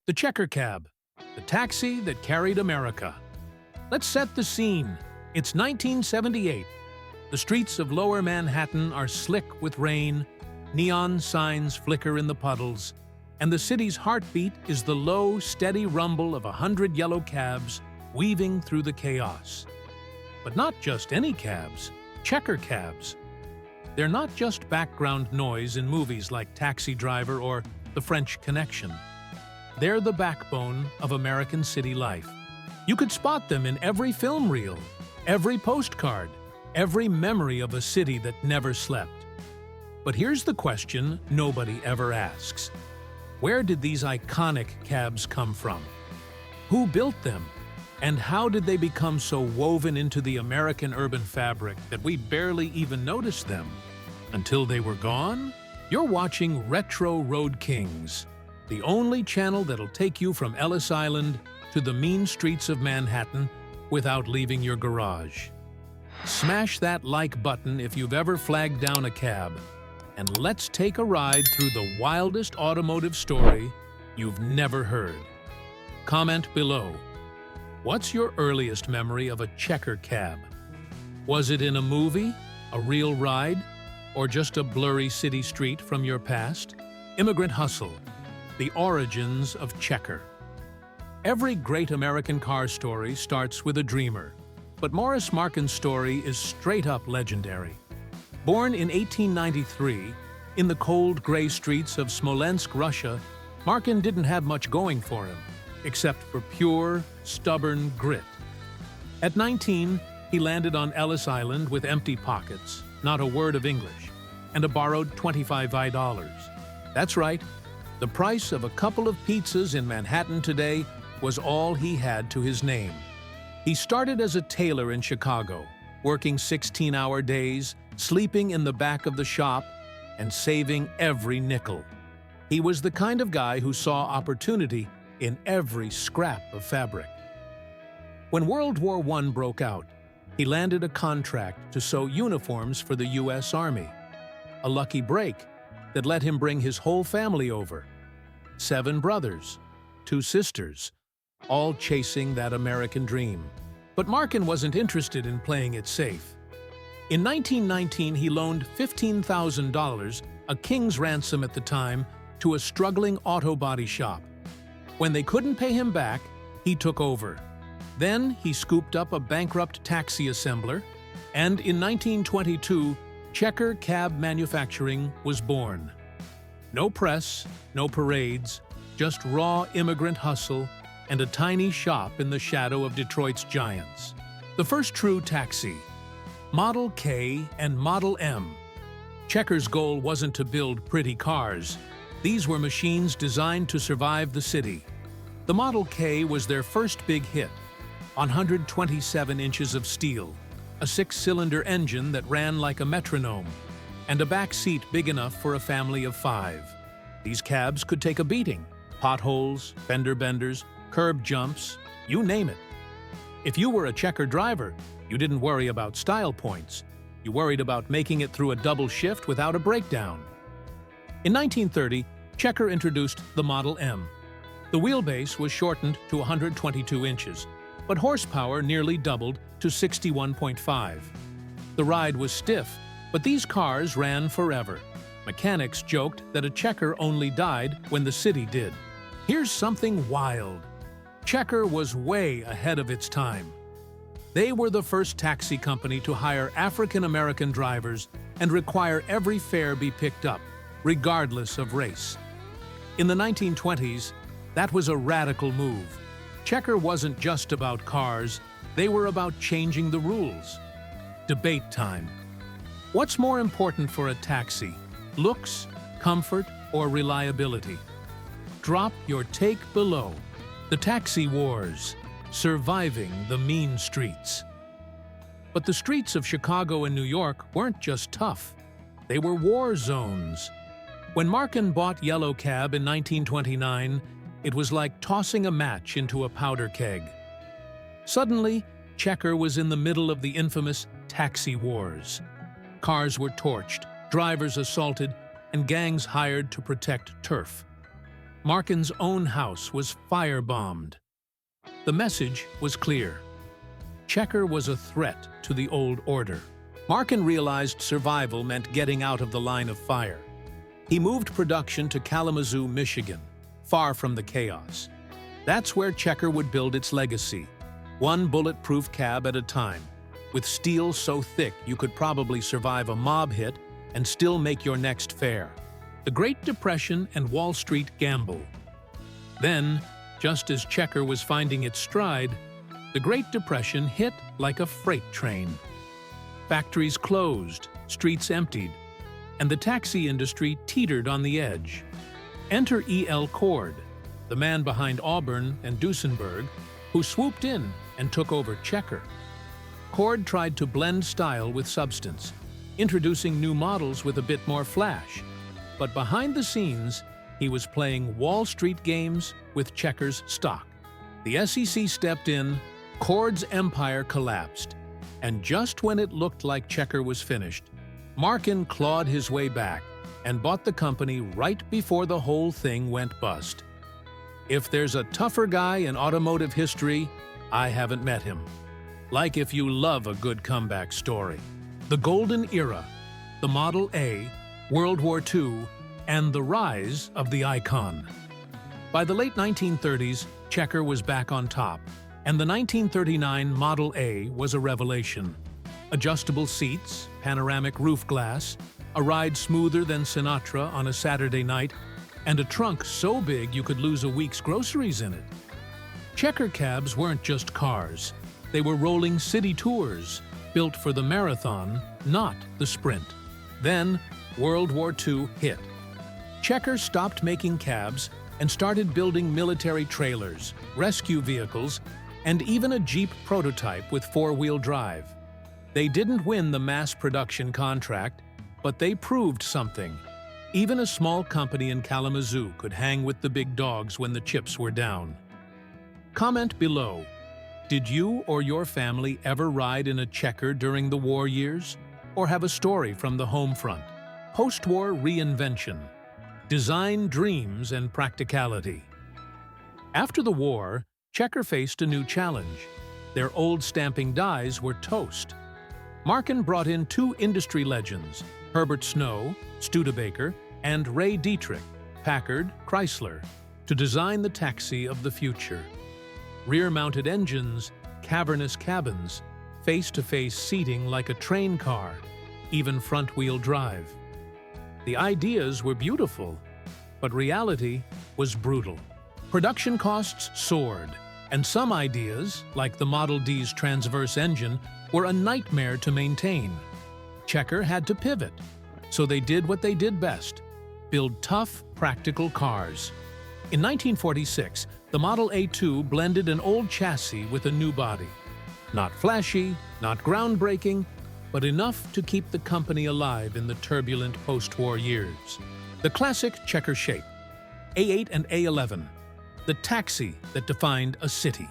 The checker cab, the taxi that carried America. Let's set the scene. It's 1978. The streets of Lower Manhattan are slick with rain, neon signs flicker in the puddles, and the city's heartbeat is the low, steady rumble of 100 yellow cabs weaving through the chaos. But not just any cabs, checker cabs. They're not just background noise in movies like Taxi Driver or The French Connection. They're the backbone of American city life. You could spot them in every film reel, every postcard, every memory of a city that never slept. But here's the question nobody ever asks. Where did these iconic cabs come from? Who built them? And how did they become so woven into the American urban fabric that we barely even noticed them? Until they were gone? You're watching Retro Road Kings, the only channel that'll take you from Ellis Island to the mean streets of Manhattan without leaving your garage. Smash that like button if you've ever flagged down a cab, and let's take a ride through the wildest automotive story you've never heard. Comment below. What's your earliest memory of a checker cab? Was it in a movie, a real ride, or just a blurry city street from your past? Immigrant hustle. The origins of checker. Every great American car story starts with a dreamer, but Morris Markin's story is straight-up legendary. Born in 1893, in the cold, gray streets of Smolensk, Russia, Markin didn't have much going for him, except for pure, stubborn grit. At 19, he landed on Ellis Island with empty pockets, not a word of English, and a borrowed $25. That's right. The price of a couple of pizzas in Manhattan today was all he had to his name. He started as a tailor in Chicago, working 16-hour days, sleeping in the back of the shop, and saving every nickel. He was the kind of guy who saw opportunity in every scrap of fabric. When World War I broke out, he landed a contract to sew uniforms for the U.S. Army. A lucky break that let him bring his whole family over. 7 brothers, 2 sisters, all chasing that American dream. But Markin wasn't interested in playing it safe. In 1919, he loaned $15,000, a king's ransom at the time, to a struggling auto body shop. When they couldn't pay him back, he took over. Then he scooped up a bankrupt taxi assembler, and in 1922, checker cab manufacturing was born. No press, no parades, just raw immigrant hustle and a tiny shop in the shadow of Detroit's giants. The first true taxi, Model K and Model M. Checker's goal wasn't to build pretty cars. These were machines designed to survive the city. The Model K was their first big hit, 127 inches of steel, a 6-cylinder engine that ran like a metronome, and a back seat big enough for a family of 5. These cabs could take a beating. Potholes, fender benders, curb jumps, you name it. If you were a checker driver, you didn't worry about style points. You worried about making it through a double shift without a breakdown. In 1930, Checker introduced the Model M. The wheelbase was shortened to 122 inches, but horsepower nearly doubled to 61.5. The ride was stiff, but these cars ran forever. Mechanics joked that a checker only died when the city did. Here's something wild. Checker was way ahead of its time. They were the first taxi company to hire African-American drivers and require every fare be picked up, regardless of race. In the 1920s, that was a radical move. Checker wasn't just about cars, they were about changing the rules. Debate time. What's more important for a taxi? Looks, comfort, or reliability? Drop your take below. The Taxi Wars. Surviving the mean streets. But the streets of Chicago and New York weren't just tough. They were war zones. When Markin bought Yellow Cab in 1929, it was like tossing a match into a powder keg. Suddenly, Checker was in the middle of the infamous Taxi Wars. Cars were torched, drivers assaulted, and gangs hired to protect turf. Markin's own house was firebombed. The message was clear. Checker was a threat to the old order. Markin realized survival meant getting out of the line of fire. He moved production to Kalamazoo, Michigan, far from the chaos. That's where Checker would build its legacy, one bulletproof cab at a time, with steel so thick you could probably survive a mob hit and still make your next fare. The Great Depression and Wall Street gamble. Then, just as Checker was finding its stride, the Great Depression hit like a freight train. Factories closed, streets emptied, and the taxi industry teetered on the edge. Enter E.L. Cord, the man behind Auburn and Duesenberg, who swooped in and took over Checker. Cord tried to blend style with substance, introducing new models with a bit more flash. But behind the scenes, he was playing Wall Street games with Checker's stock. The SEC stepped in, Cord's empire collapsed, and just when it looked like Checker was finished, Markin clawed his way back and bought the company right before the whole thing went bust. If there's a tougher guy in automotive history, I haven't met him. Like if you love a good comeback story. The Golden Era, the Model A, World War II, and the rise of the icon. By the late 1930s, Checker was back on top, and the 1939 Model A was a revelation. Adjustable seats, panoramic roof glass, a ride smoother than Sinatra on a Saturday night, and a trunk so big you could lose a week's groceries in it. Checker cabs weren't just cars. They were rolling city tours, built for the marathon, not the sprint. Then, World War II hit. Checker stopped making cabs and started building military trailers, rescue vehicles, and even a Jeep prototype with four-wheel drive. They didn't win the mass production contract, but they proved something. Even a small company in Kalamazoo could hang with the big dogs when the chips were down. Comment below. Did you or your family ever ride in a Checker during the war years? Or have a story from the home front? Postwar Reinvention. Design dreams and practicality. After the war, Checker faced a new challenge. Their old stamping dies were toast. Markin brought in two industry legends, Herbert Snow, Studebaker, and Ray Dietrich, Packard, Chrysler, to design the taxi of the future. Rear-mounted engines, cavernous cabins, face-to-face seating like a train car, even front-wheel drive. The ideas were beautiful, but reality was brutal. Production costs soared, and some ideas, like the Model D's transverse engine, were a nightmare to maintain. Checker had to pivot, so they did what they did best: build tough, practical cars. In 1946, the Model A2 blended an old chassis with a new body. Not flashy, not groundbreaking, but enough to keep the company alive in the turbulent post-war years. The classic Checker shape, A8 and A11, the taxi that defined a city.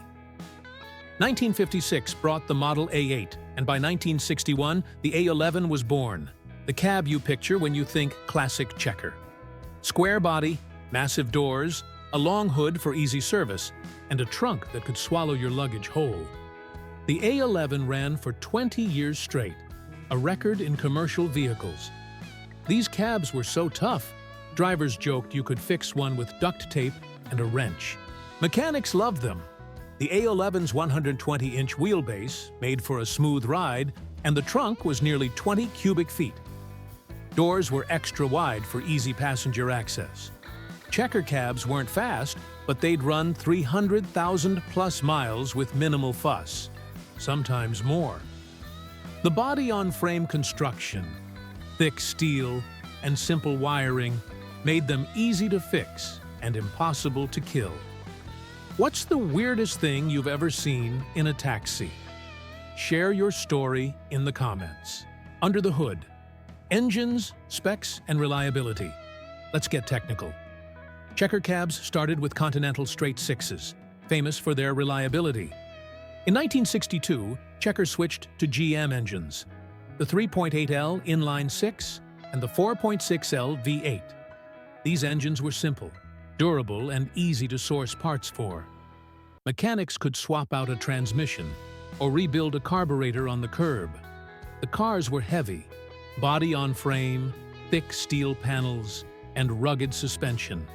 1956 brought the Model A8, and by 1961, the A11 was born, the cab you picture when you think classic Checker. Square body, massive doors, a long hood for easy service, and a trunk that could swallow your luggage whole. The A11 ran for 20 years straight, a record in commercial vehicles. These cabs were so tough, drivers joked you could fix one with duct tape and a wrench. Mechanics loved them. The A11's 120-inch wheelbase made for a smooth ride, and the trunk was nearly 20 cubic feet. Doors were extra wide for easy passenger access. Checker cabs weren't fast, but they'd run 300,000+ miles with minimal fuss, sometimes more. The body-on-frame construction, thick steel, and simple wiring made them easy to fix and impossible to kill. What's the weirdest thing you've ever seen in a taxi? Share your story in the comments. Under the hood. Engines, specs, and reliability. Let's get technical. Checker cabs started with Continental straight sixes, famous for their reliability. In 1962, Checker switched to GM engines, the 3.8L inline-six and the 4.6L V8. These engines were simple, durable and easy to source parts for. Mechanics could swap out a transmission or rebuild a carburetor on the curb. The cars were heavy, body on frame, thick steel panels, and rugged suspension.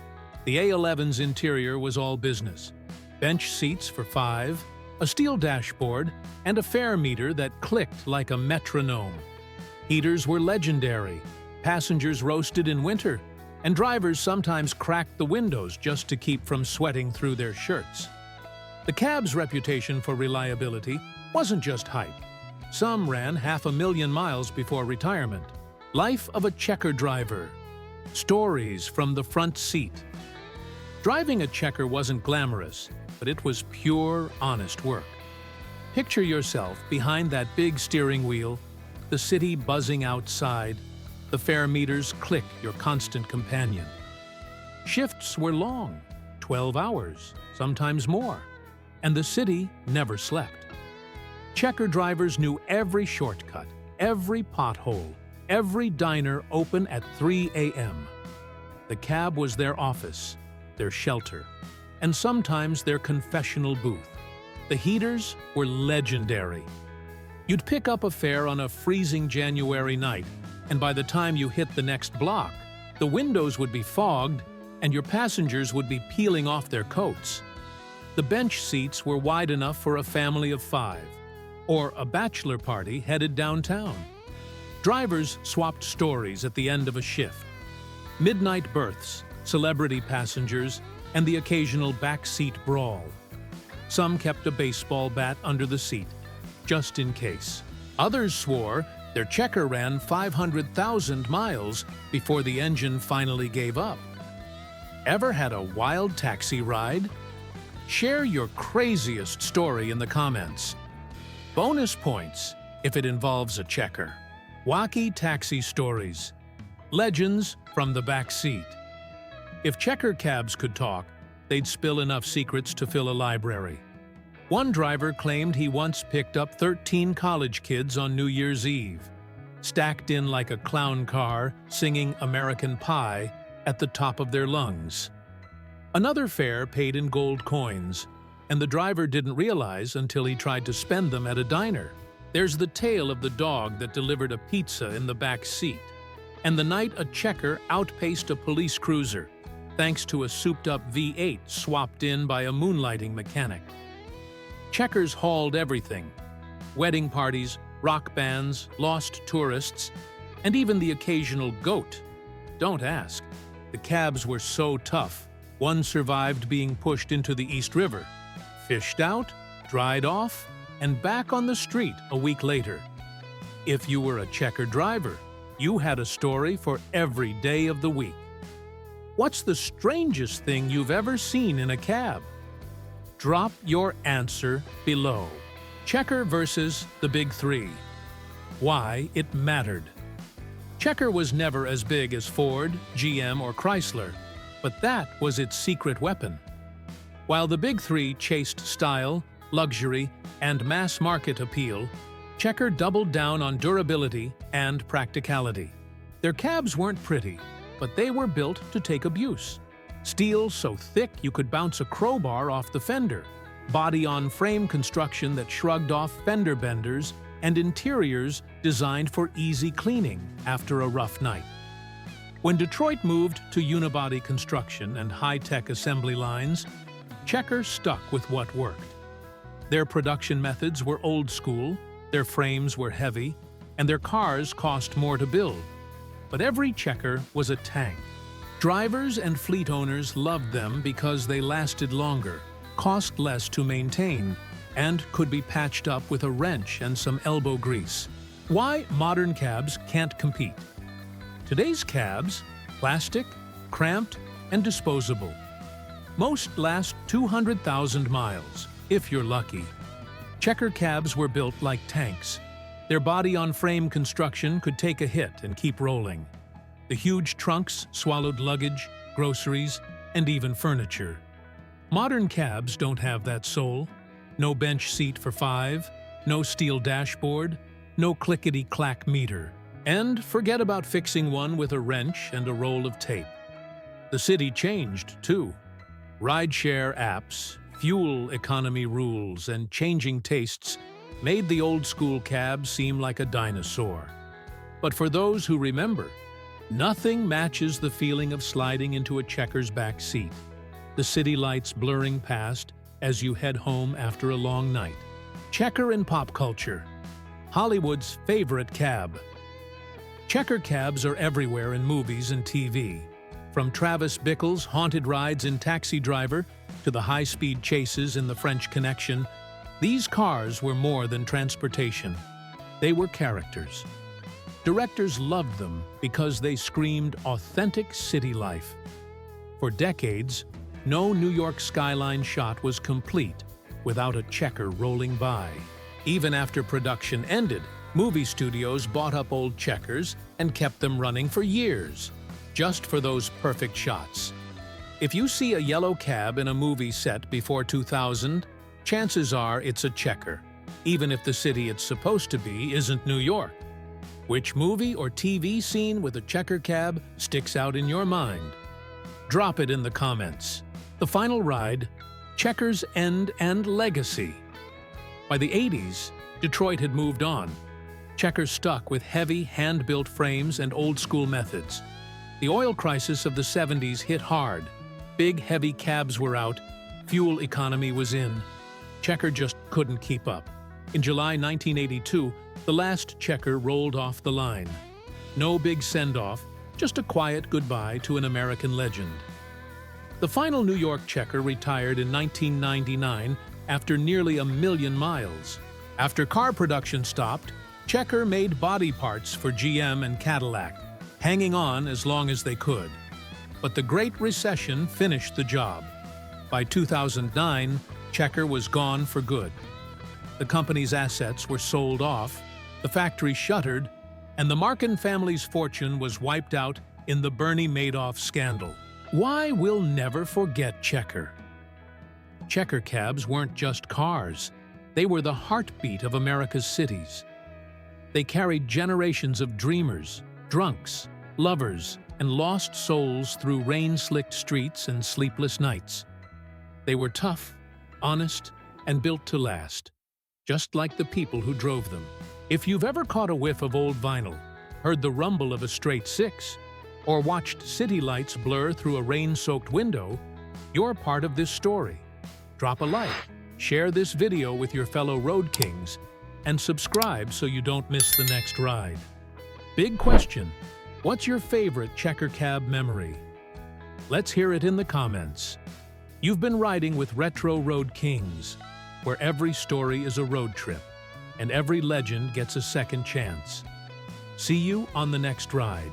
The A11's interior was all business. Bench seats for 5, a steel dashboard, and a fare meter that clicked like a metronome. Heaters were legendary. Passengers roasted in winter, and drivers sometimes cracked the windows just to keep from sweating through their shirts. The cab's reputation for reliability wasn't just hype. Some ran 500,000 miles before retirement. Life of a checker driver. Stories from the front seat. Driving a checker wasn't glamorous, but it was pure, honest work. Picture yourself behind that big steering wheel, the city buzzing outside, the fare meters click, your constant companion. Shifts were long, 12 hours, sometimes more, and the city never slept. Checker drivers knew every shortcut, every pothole, every diner open at 3 a.m. The cab was their office, their shelter, and sometimes their confessional booth. The heaters were legendary. You'd pick up a fare on a freezing January night, and by the time you hit the next block, the windows would be fogged and your passengers would be peeling off their coats. The bench seats were wide enough for a family of 5, or a bachelor party headed downtown. Drivers swapped stories at the end of a shift. Midnight berths, celebrity passengers, and the occasional backseat brawl. Some kept a baseball bat under the seat, just in case. Others swore their checker ran 500,000 miles before the engine finally gave up. Ever had a wild taxi ride? Share your craziest story in the comments. Bonus points if it involves a checker. Wacky taxi stories. Legends from the back seat. If checker cabs could talk, they'd spill enough secrets to fill a library. One driver claimed he once picked up 13 college kids on New Year's Eve, stacked in like a clown car, singing American Pie at the top of their lungs. Another fare paid in gold coins, and the driver didn't realize until he tried to spend them at a diner. There's the tale of the dog that delivered a pizza in the back seat, and the night a checker outpaced a police cruiser, thanks to a souped-up V8 swapped in by a moonlighting mechanic. Checkers hauled everything: wedding parties, rock bands, lost tourists, and even the occasional goat. Don't ask. The cabs were so tough, one survived being pushed into the East River, fished out, dried off, and back on the street a week later. If you were a checker driver, you had a story for every day of the week. What's the strangest thing you've ever seen in a cab? Drop your answer below. Checker versus the Big Three. Why it mattered. Checker was never as big as Ford, GM, or Chrysler, but that was its secret weapon. While the Big Three chased style, luxury, and mass market appeal, Checker doubled down on durability and practicality. Their cabs weren't pretty, but they were built to take abuse. Steel so thick you could bounce a crowbar off the fender, body-on-frame construction that shrugged off fender benders, and interiors designed for easy cleaning after a rough night. When Detroit moved to unibody construction and high-tech assembly lines, Checker stuck with what worked. Their production methods were old school, their frames were heavy, and their cars cost more to build. But every Checker was a tank. Drivers and fleet owners loved them because they lasted longer, cost less to maintain, and could be patched up with a wrench and some elbow grease. Why modern cabs can't compete? Today's cabs: plastic, cramped, and disposable. Most last 200,000 miles, if you're lucky. Checker cabs were built like tanks. Their body-on-frame construction could take a hit and keep rolling. The huge trunks swallowed luggage, groceries, and even furniture. Modern cabs don't have that soul. No bench seat for 5, no steel dashboard, no clickety-clack meter. And forget about fixing one with a wrench and a roll of tape. The city changed, too. Rideshare apps, fuel economy rules, and changing tastes made the old-school cab seem like a dinosaur. But for those who remember, nothing matches the feeling of sliding into a checker's back seat, the city lights blurring past as you head home after a long night. Checker in pop culture. Hollywood's favorite cab. Checker cabs are everywhere in movies and TV. From Travis Bickle's haunted rides in Taxi Driver to the high-speed chases in The French Connection, these cars were more than transportation. They were characters. Directors loved them because they screamed authentic city life. For decades, no New York skyline shot was complete without a checker rolling by. Even after production ended, movie studios bought up old checkers and kept them running for years, just for those perfect shots. If you see a yellow cab in a movie set before 2000, chances are it's a checker, even if the city it's supposed to be isn't New York. Which movie or TV scene with a checker cab sticks out in your mind? Drop it in the comments. The final ride, Checkers' End and Legacy. By the 80s, Detroit had moved on. Checkers stuck with heavy, hand-built frames and old-school methods. The oil crisis of the 70s hit hard. Big, heavy cabs were out. Fuel economy was in. Checker just couldn't keep up. In July 1982, the last checker rolled off the line. No big send-off, just a quiet goodbye to an American legend. The final New York checker retired in 1999 after nearly 1 million miles. After car production stopped, Checker made body parts for GM and Cadillac, hanging on as long as they could. But the Great Recession finished the job. By 2009, Checker was gone for good. The company's assets were sold off, the factory shuttered, and the Markin family's fortune was wiped out in the Bernie Madoff scandal. Why we'll never forget Checker. Checker cabs weren't just cars. They were the heartbeat of America's cities. They carried generations of dreamers, drunks, lovers, and lost souls through rain-slicked streets and sleepless nights. They were tough, honest, and built to last, just like the people who drove them. If you've ever caught a whiff of old vinyl, heard the rumble of a straight six, or watched city lights blur through a rain-soaked window, you're part of this story. Drop a like, share this video with your fellow road kings, and subscribe so you don't miss the next ride. Big question, what's your favorite checker cab memory? Let's hear it in the comments. You've been riding with Retro Road Kings, where every story is a road trip, and every legend gets a second chance. See you on the next ride.